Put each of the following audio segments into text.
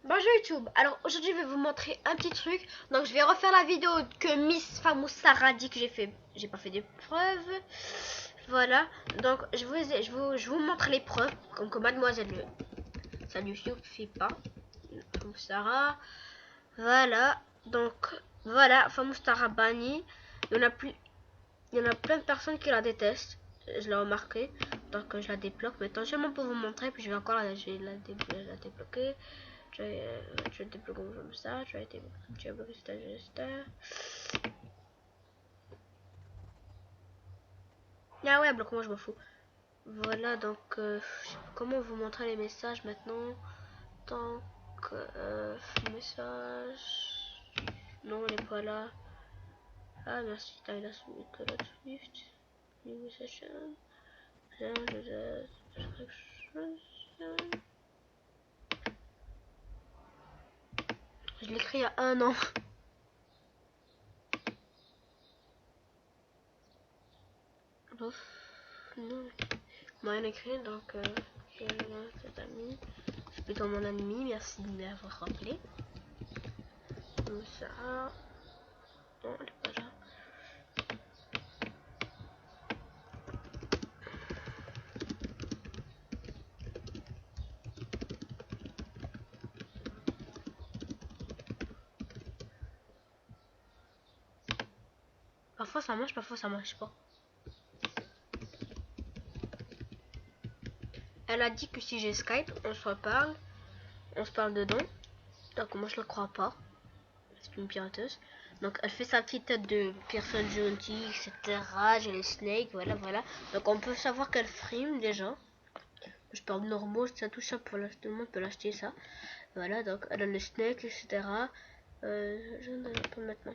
Bonjour YouTube, alors aujourd'hui je vais vous montrer un petit truc. Donc je vais refaire la vidéo que Miss Famous Sarah dit que j'ai pas fait des preuves. Voilà, donc je vous montre les preuves. Comme que mademoiselle, ça lui suffit pas. Famous Sarah, voilà, donc voilà, Famous Sarah bannie. Il y en a plus, il y en a plein de personnes qui la détestent. Je l'ai remarqué, donc je la débloque maintenant seulement pour vous montrer, puis je vais encore la débloquer. Tu as débloqué comme ça, tu as bloqué cet. Ah ouais, bloque-moi, je m'en fous. Voilà, donc comment vous montrer les messages maintenant. Donc message, non, on n'est pas là. Ah merci, Tyler Swift, new session. Je l'écris il y a 1 an. Non, rien écrit, donc cet ami. C'est plutôt mon ami, merci de m'avoir rappelé. Comme ça. Non, elle est pas là. Parfois ça marche, parfois ça marche pas. Elle a dit que si j'ai Skype, on se parle dedans. Donc moi je le crois pas. C'est une pirateuse. Donc elle fait sa petite tête de personne gentille, etc. J'ai les snakes, voilà, voilà. Donc on peut savoir qu'elle frime déjà. Je parle normal, ça tout ça pour l'acheter, tout le monde peut l'acheter ça. Voilà, donc elle a le snake, etc. Je ne donne pas maintenant.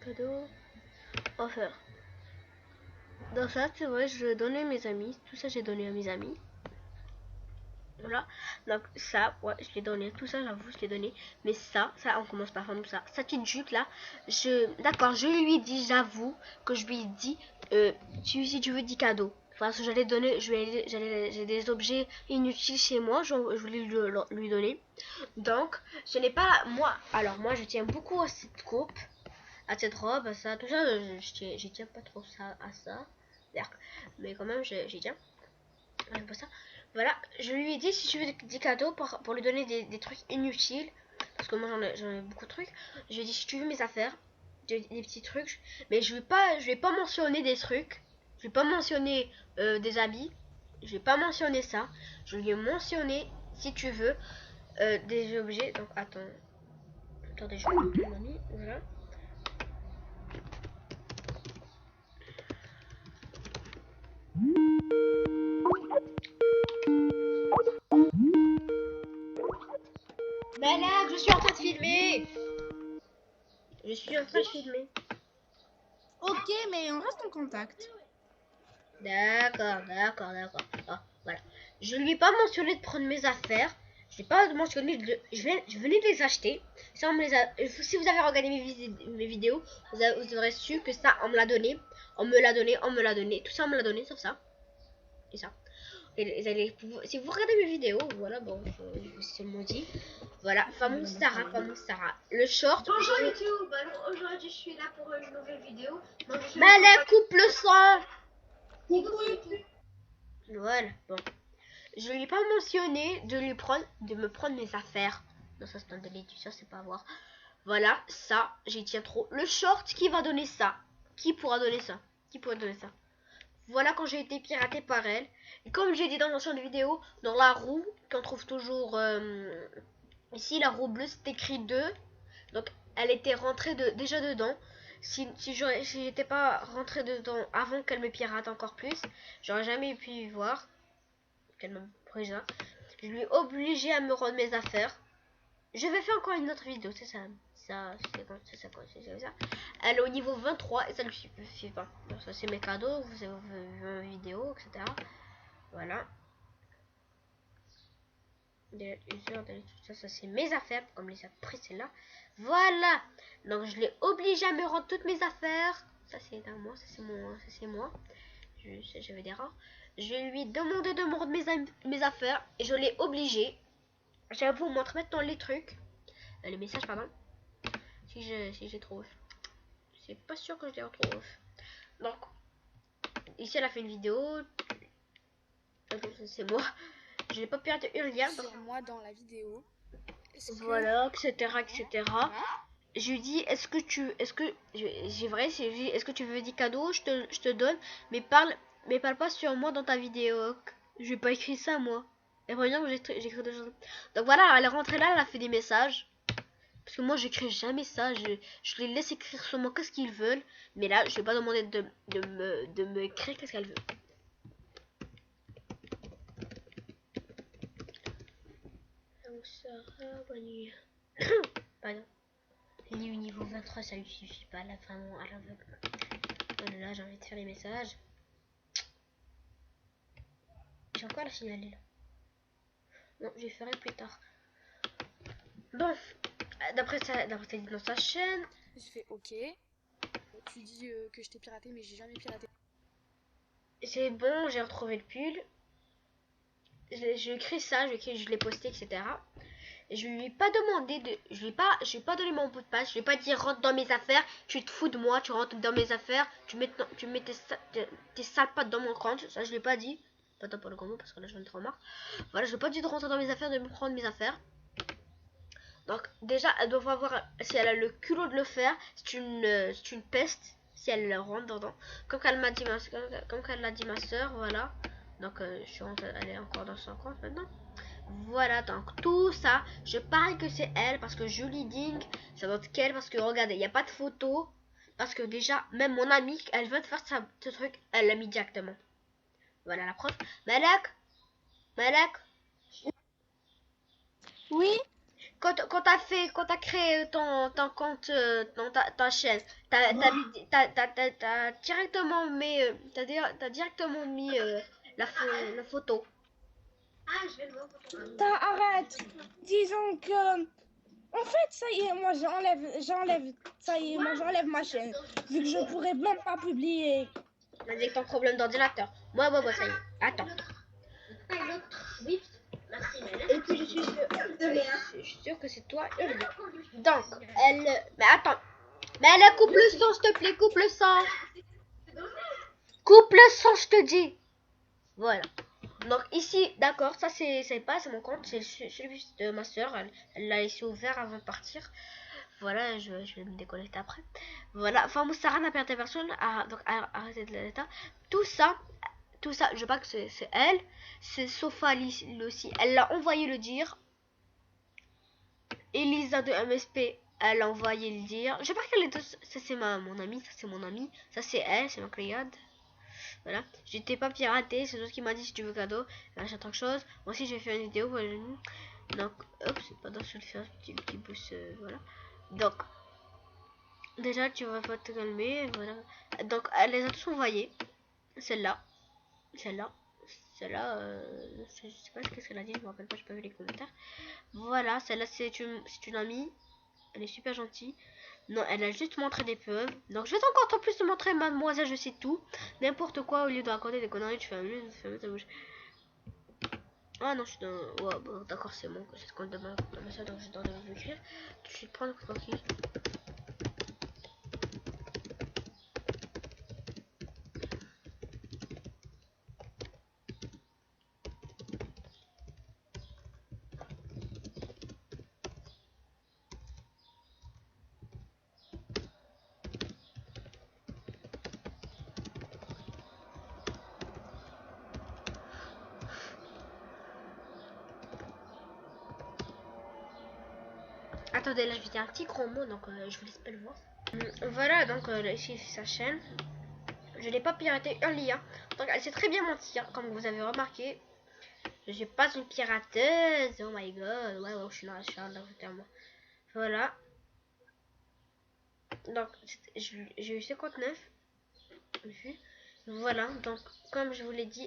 Cadeau. Offert. Dans ça, tu vois, je donnais à mes amis. Tout ça, j'ai donné à mes amis. Voilà. Donc ça, ouais, je l'ai donné. Tout ça, j'avoue, je l'ai donné. Mais ça, on commence par comme ça. Sa petite jupe là, d'accord, je lui ai dit, j'avoue, que je lui ai dit, si tu veux 10 cadeaux. Parce que j'allais donner, j'ai des objets inutiles chez moi, je voulais lui donner. Donc, ce n'est pas moi. Alors, moi, je tiens beaucoup à cette coupe, à cette robe, à ça, tout ça. Je tiens pas trop ça à ça. Mais quand même, j'y tiens. Pas ça. Voilà, je lui ai dit si tu veux des cadeaux pour lui donner des trucs inutiles. Parce que moi j'en ai beaucoup de trucs. Je lui ai dit si tu veux mes affaires, des petits trucs. Mais je vais pas mentionner des trucs. Je vais pas mentionner des habits. Je vais pas mentionner ça. Je lui ai mentionné si tu veux des objets. Donc attends. Attendez, je vais voilà. Malade, je suis en train de filmer. Je suis en train de filmer. Ok, mais on reste en contact. D'accord. Oh, voilà. Je lui ai pas mentionné de prendre mes affaires. Je n'ai pas mentionné je venais de les acheter. Ça, si vous avez regardé mes vidéos, vous aurez su que ça, on me l'a donné. On me l'a donné. Tout ça, on me l'a donné, sauf ça. Et ça. Si vous regardez mes vidéos, voilà, bon, je c'est maudit. Voilà, Famous Sarah. Le short. Bonjour YouTube. Alors aujourd'hui, je suis là pour une nouvelle vidéo. Malek, coupe le son. Voilà, bon. Je lui ai pas mentionné de me prendre mes affaires. Non, ça c'est un délit, ça c'est pas à voir. Voilà, ça, j'y tiens trop. Le short, qui va donner ça? Qui pourra donner ça? Voilà quand j'ai été piraté par elle. Et comme j'ai dit dans l'ancienne vidéo, dans la roue, qu'on trouve toujours ici, la roue bleue, c'est écrit 2. Donc elle était rentrée déjà dedans. Si j'étais pas rentrée dedans avant qu'elle me pirate encore plus, j'aurais jamais pu voir qu'elle me présente. Je lui ai obligé à me rendre mes affaires. Je vais faire encore une autre vidéo, c'est ça. ça, c'est comme ça. Elle est au niveau 23 et ça lui suffit pas. Donc ça c'est mes cadeaux, vous avez vu une vidéo, etc. Voilà. Ça c'est mes affaires, comme les après c'est là. Voilà. Donc je l'ai obligé à me rendre toutes mes affaires. Ça c'est à moi, ça c'est moi. J'avais des rares. Je lui ai demandé de me rendre mes affaires et je l'ai obligé. Je vais vous montrer maintenant les trucs. Les messages, pardon. Si je trouve. C'est pas sûr que je les retrouve. Donc, ici elle a fait une vidéo. C'est moi. Je n'ai pas piraté un lien. Sur moi dans la vidéo. Voilà, etc., etc. Je lui dis, est-ce que tu veux des cadeaux, je te donne, mais parle pas sur moi dans ta vidéo. Je n'ai pas écrit ça moi. Et voyons que j'ai écrit des choses. Donc voilà, elle est rentrée là, elle a fait des messages. Parce que moi j'écris jamais ça, je les laisse écrire seulement qu'est-ce qu'ils veulent. Mais là, je vais pas demander de me écrire qu'est-ce qu'elle veut. Pardon. Elle est au niveau 23, ça lui suffit pas là, vraiment à l'aveugle. Là, j'ai envie de faire les messages. J'ai encore la signaler là. Non, je les ferai plus tard. Bon, d'après ça dit dans sa chaîne. Je fais ok. Tu dis que je t'ai piraté, mais j'ai jamais piraté. C'est bon, j'ai retrouvé le pull. J'ai écrit ça, je l'ai posté, etc. Et je lui ai pas demandé de. Je lui ai pas donné mon mot de passe. Je lui ai pas dit rentre dans mes affaires. Tu te fous de moi, tu rentres dans mes affaires. Tu mets tes sales pattes dans mon compte. Ça, je lui ai pas dit. Pas pour le combo parce que là, j'en ai trop marre. Voilà, je lui ai pas dit de rentrer dans mes affaires, de me prendre mes affaires. Donc, déjà, elle doit voir si elle a le culot de le faire. C'est une peste si elle rentre dedans. Comme qu'elle m'a dit, ma soeur, voilà. Donc, je suis rentrée, elle est encore dans son compte maintenant. Voilà, donc tout ça, je parie que c'est elle parce que Julie Ding, ça doit être qu'elle parce que regardez, il n'y a pas de photo. Parce que déjà, même mon amie, elle veut faire ce truc, elle l'a mis directement. Voilà la preuve. Malak. Oui. Quand t'as créé ton compte dans ta chaîne, t'as directement mis, la photo. Ah, je vais le voir. Arrête. Disons que... En fait, ça y est, moi j'enlève, ça y est, moi j'enlève ma chaîne. Vu que je pourrais même pas publier. Avec ton problème d'ordinateur. Moi, ça y est. Attends. Oui. Et puis je suis sûre que c'est toi. Donc, mais attends. Mais elle coupe le son, s'il te plaît, coupe le son. Coupe le son, je te dis. Voilà. Donc ici, d'accord, ça c'est mon compte, c'est celui de ma soeur. Elle l'a laissé ouvert avant de partir. Voilà, je vais me déconnecter après. Voilà, enfin Moussara n'a pas personne, donc arrêtez de l'état. Tout ça, je pas que c'est elle. C'est Sofa aussi, elle l'a envoyé le dire. Elisa de MSP, elle a envoyé le dire. Je sais pas quelle est deux, ça c'est mon amie, ça c'est mon amie, ça c'est elle, c'est ma cliente. Voilà, j'étais pas piraté, c'est ce qui m'a dit si tu veux cadeau, achète autre chose. Moi aussi j'ai fait une vidéo, voilà. Donc, hop, c'est pas dans ce faire petit pouce, voilà. Donc, déjà tu vas pas te calmer, voilà. Donc, elle les a tous envoyés. Celle-là, je sais pas ce qu'elle a dit, je me rappelle pas, j'ai pas vu les commentaires. Voilà, celle-là c'est une amie, elle est super gentille. Non, elle a juste montré des preuves. Donc je vais encore plus te montrer, mademoiselle, je sais tout. N'importe quoi, au lieu de raconter des conneries, tu fais mieux ta bouche. Ah non, je suis dans... Ouais, bon, d'accord, c'est bon. C'est ce qu'on demande dans ça, donc je dois vous écrire. Tout de suite prendre tranquille. Attendez, là je vais dire un petit gros mot, donc je vous laisse pas le voir. Voilà, donc ici c'est sa chaîne. Je n'ai pas piraté un lien. Donc elle sait très bien mentir, comme vous avez remarqué. Je suis pas une pirateuse. Oh my god. Ouais, je suis là, moi. Voilà. Donc, j'ai eu 59 vues. Voilà, donc comme je vous l'ai dit,